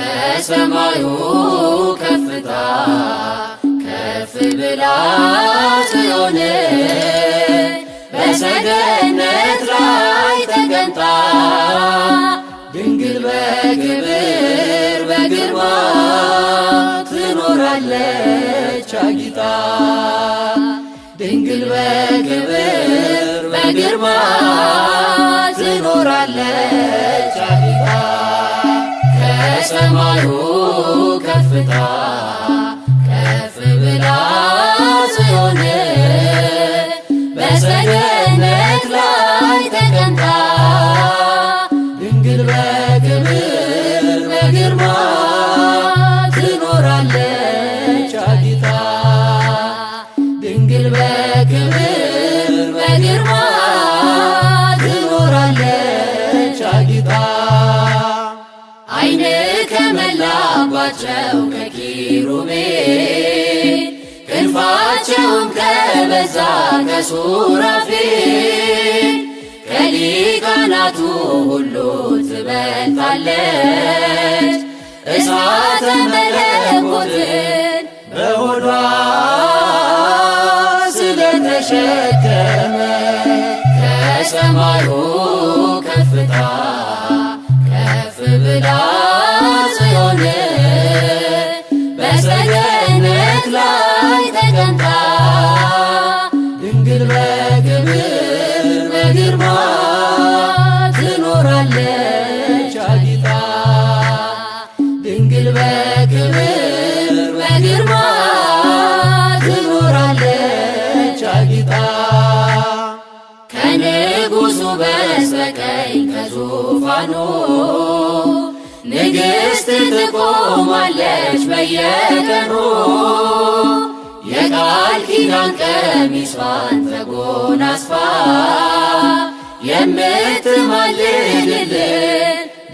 ከሰማዩ ከፍታ ከፍ ብላ ጽዮን በሰገነት ላይ ተቀምጣ ድንግል በክብር በግርማ ትኖራለች አጊጣ። ድንግል በክብር በግርማ ትኖራለች አጊጣ። ከሰማዩ ከፍታ ከፍ ብላ ጽዮን በሰገነት ላይ ተቀምጣ ድንግል በክብር በግርማ ትኖራለች አጊጣ። ድንግል በክብር በግርማ ትኖራለች አጊጣ። ዓይን ከመላባቸው ከኪሩቤል ክንፋቸውም ከበዛ ከሱራፌል ከሊቃናቱ ሁሉ ትበልጣለች እሳተ መለኮትን በሆዷ ስለተሸከመ ከሰማዩ ከፍታ ከፍ ብላ ጽዮን በሰገነት ላይ ተቀምጣ ድንግል በክብር በግርማ ትኖራለች አጊጣ። ድንግል በክብር በግርማ ትኖራለች አጊጣ። ከንጉሡ በስተቀኝ ከዙፋኑ ንግሥት ትቆማለች በየቀኑ የቃል ኪዳን ቀሚሷን ተጎናጽፋ የምትማልድልን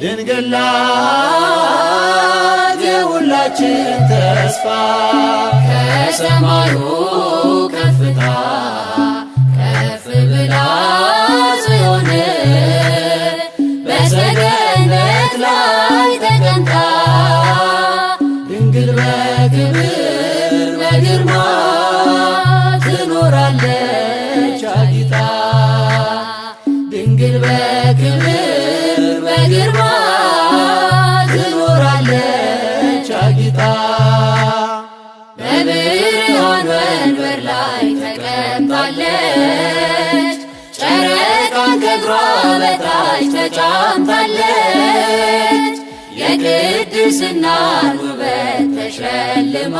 ድንግል ናት የሁላችን ተስፋ። ከሰማዩ ከፍታ ከፍ ብላ ጽዮን በሰገነት ላይ ተቀምጣ ድንግል በክብር በግርማ ትኖራለች አጊጣ። ድንግል በክብር በግርማ ትኖራለች አጊጣ። በብርሃን ወንበር ላይ ተቀምጣለች ጨረቃን ከእግሯ በታች ተጫምታለች የቅድስናን ውበት ተሸልማ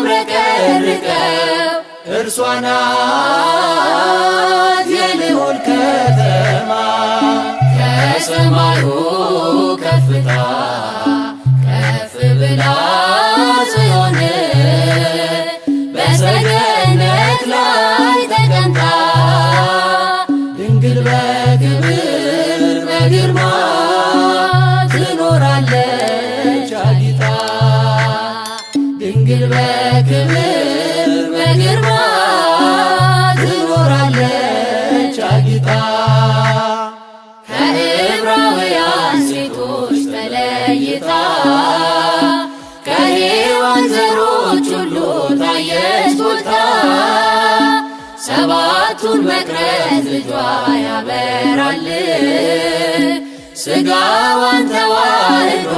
የምታብረቀርቀው እርሷ ናት የልዑል ከተማ። ከሰማዩ ከፍታ ከፍ ብላ ጽዮን በሰገነት ላይ ተቀምጣ ድንግል በክብር በግርማ ትኖራለች አጊጣ። ድንግል በክብር በግርማ ትኖራለች አጊጣ። ከዕብራውያን ሴቶች ተለይታ ከሔዋን ዘሮች ሁሉ ታየች ጎልታ ሰባቱን መቅረዝ ልጇ ያበራል ሥጋዋን ተዋህዶ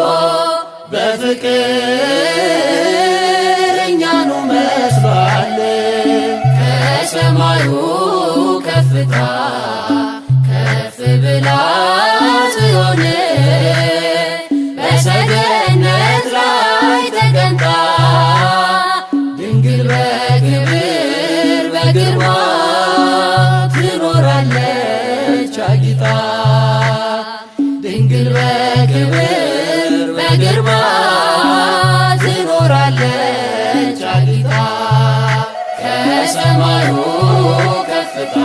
በፍቅር እኛኑ መስሏል። ከሰማዩ ከፍታ ከፍ ብላ ጽዮን በሰገነት ላይ ተቀምጣ ድንግል በክብር በግርማ ትኖራለች አጊጣ። ድንግል በክብር በግርማ ትኖራለች አጊጣ። ከሰማዩ ከፍታ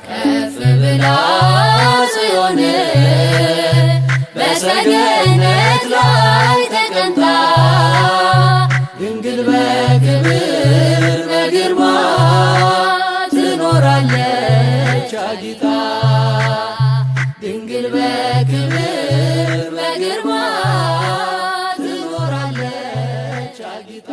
ከፍ ብላ ጽዮን በሰገነት ላይ ተቀምጣ ድንግል በክብር በግርማ ትኖራለች አጊጣ። ድንግል በክብር በግርማ ትኖራለች አጊጣ